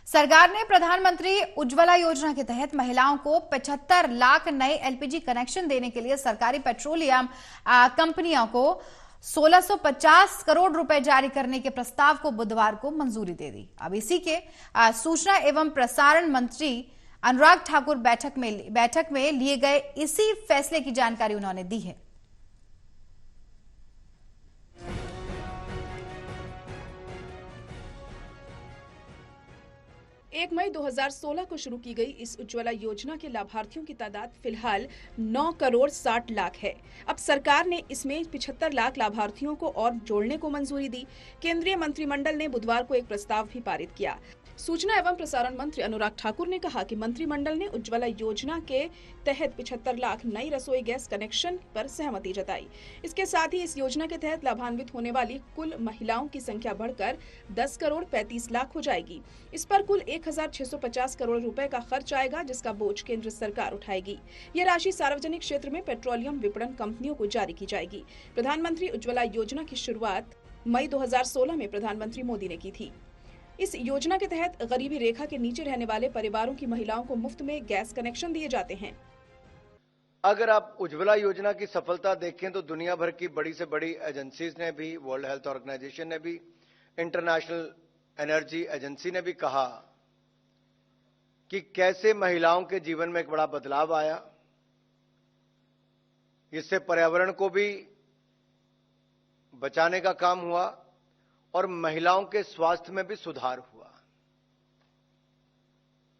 सरकार ने प्रधानमंत्री उज्ज्वला योजना के तहत महिलाओं को 75 लाख नए एलपीजी कनेक्शन देने के लिए सरकारी पेट्रोलियम कंपनियों को 1650 करोड़ रुपए जारी करने के प्रस्ताव को बुधवार को मंजूरी दे दी। अब इसी के सूचना एवं प्रसारण मंत्री अनुराग ठाकुर बैठक में लिए गए इसी फैसले की जानकारी उन्होंने दी है। 1 मई 2016 को शुरू की गई इस उज्ज्वला योजना के लाभार्थियों की तादाद फिलहाल 9 करोड़ 60 लाख है। अब सरकार ने इसमें 75 लाख लाभार्थियों को और जोड़ने को मंजूरी दी। केंद्रीय मंत्रिमंडल ने बुधवार को एक प्रस्ताव भी पारित किया। सूचना एवं प्रसारण मंत्री अनुराग ठाकुर ने कहा कि मंत्रिमंडल ने उज्ज्वला योजना के तहत 75 लाख नई रसोई गैस कनेक्शन पर सहमति जताई। इसके साथ ही इस योजना के तहत लाभान्वित होने वाली कुल महिलाओं की संख्या बढ़कर 10 करोड़ 35 लाख हो जाएगी। इस पर कुल 1650 करोड़ रुपए का खर्च आएगा, जिसका बोझ केंद्र सरकार उठाएगी। यह राशि सार्वजनिक क्षेत्र में पेट्रोलियम विपणन कंपनियों को जारी की जाएगी। प्रधानमंत्री उज्ज्वला योजना की शुरुआत मई 2016 में प्रधानमंत्री मोदी ने की थी। इस योजना के तहत गरीबी रेखा के नीचे रहने वाले परिवारों की महिलाओं को मुफ्त में गैस कनेक्शन दिए जाते हैं। अगर आप उज्ज्वला योजना की सफलता देखें तो दुनिया भर की बड़ी से बड़ी एजेंसीज ने भी, वर्ल्ड हेल्थ ऑर्गेनाइजेशन ने भी, इंटरनेशनल एनर्जी एजेंसी ने भी कहा कि कैसे महिलाओं के जीवन में एक बड़ा बदलाव आया। इससे पर्यावरण को भी बचाने का काम हुआ और महिलाओं के स्वास्थ्य में भी सुधार हुआ।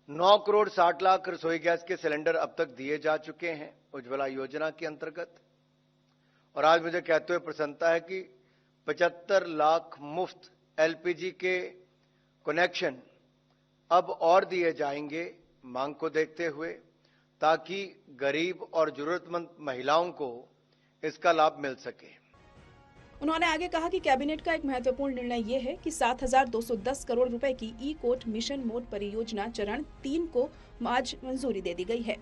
9 करोड़ 60 लाख रसोई गैस के सिलेंडर अब तक दिए जा चुके हैं उज्ज्वला योजना के अंतर्गत, और आज मुझे कहते हुए प्रसन्नता है कि 75 लाख मुफ्त एलपीजी के कनेक्शन अब और दिए जाएंगे मांग को देखते हुए, ताकि गरीब और जरूरतमंद महिलाओं को इसका लाभ मिल सके। उन्होंने आगे कहा कि कैबिनेट का एक महत्वपूर्ण निर्णय यह है कि 7210 करोड़ रुपए की ई कोर्ट मिशन मोड परियोजना चरण 3 को आज मंजूरी दे दी गई है।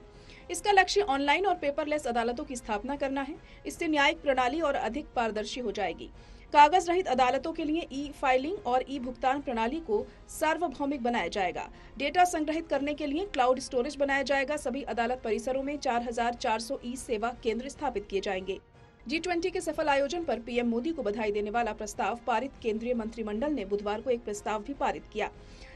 इसका लक्ष्य ऑनलाइन और पेपरलेस अदालतों की स्थापना करना है। इससे न्यायिक प्रणाली और अधिक पारदर्शी हो जाएगी। कागज रहित अदालतों के लिए ई फाइलिंग और ई भुगतान प्रणाली को सार्वभौमिक बनाया जाएगा। डेटा संग्रहित करने के लिए क्लाउड स्टोरेज बनाया जाएगा। सभी अदालत परिसरों में 4400 ई सेवा केंद्र स्थापित किए जाएंगे। G20 के सफल आयोजन पर पीएम मोदी को बधाई देने वाला प्रस्ताव पारित केंद्रीय मंत्रिमंडल ने बुधवार को एक प्रस्ताव भी पारित किया,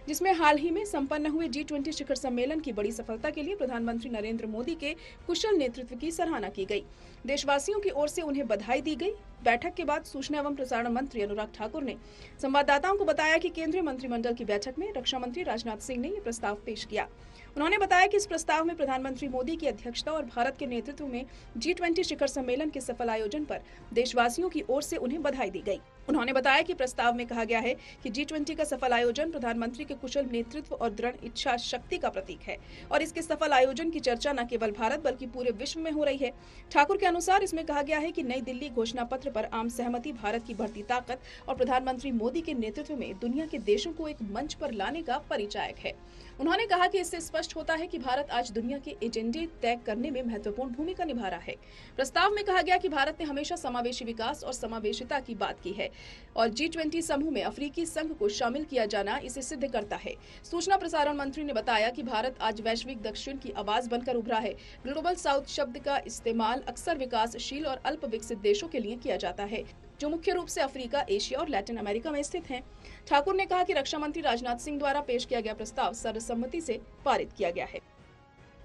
जिसमें हाल ही में संपन्न हुए G20 शिखर सम्मेलन की बड़ी सफलता के लिए प्रधानमंत्री नरेंद्र मोदी के कुशल नेतृत्व की सराहना की गई। देशवासियों की ओर से उन्हें बधाई दी गई। बैठक के बाद सूचना एवं प्रसारण मंत्री अनुराग ठाकुर ने संवाददाताओं को बताया कि केंद्रीय मंत्रिमंडल की बैठक में रक्षा मंत्री राजनाथ सिंह ने यह प्रस्ताव पेश किया। उन्होंने बताया कि इस प्रस्ताव में प्रधानमंत्री मोदी की अध्यक्षता और भारत के नेतृत्व में G20 शिखर सम्मेलन के सफल आयोजन पर देशवासियों की ओर से उन्हें बधाई दी गई। उन्होंने बताया कि प्रस्ताव में कहा गया है कि G20 का सफल आयोजन प्रधानमंत्री के कुशल नेतृत्व और दृढ़ इच्छा शक्ति का प्रतीक है और इसके सफल आयोजन की चर्चा न केवल भारत बल्कि पूरे विश्व में हो रही है। ठाकुर के अनुसार इसमें कहा गया है कि नई दिल्ली घोषणा पत्र पर आम सहमति भारत की बढ़ती ताकत और प्रधानमंत्री मोदी के नेतृत्व में दुनिया के देशों को एक मंच पर लाने का परिचायक है। उन्होंने कहा कि इससे स्पष्ट होता है कि भारत आज दुनिया के एजेंडे तय करने में महत्वपूर्ण भूमिका निभा रहा है। प्रस्ताव में कहा गया कि भारत ने हमेशा समावेशी विकास और समावेशिता की बात की है और G20 समूह में अफ्रीकी संघ को शामिल किया जाना इसे सिद्ध करता है। सूचना प्रसारण मंत्री ने बताया कि भारत आज वैश्विक दक्षिण की आवाज बनकर उभरा है। ग्लोबल साउथ शब्द का इस्तेमाल अक्सर विकासशील और अल्प विकसित देशों के लिए किया जाता है, जो मुख्य रूप से अफ्रीका, एशिया और लैटिन अमेरिका में स्थित हैं। ठाकुर ने कहा कि रक्षा मंत्री राजनाथ सिंह द्वारा पेश किया गया प्रस्ताव सर्वसम्मति से पारित किया गया है।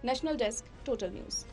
National desk, total news.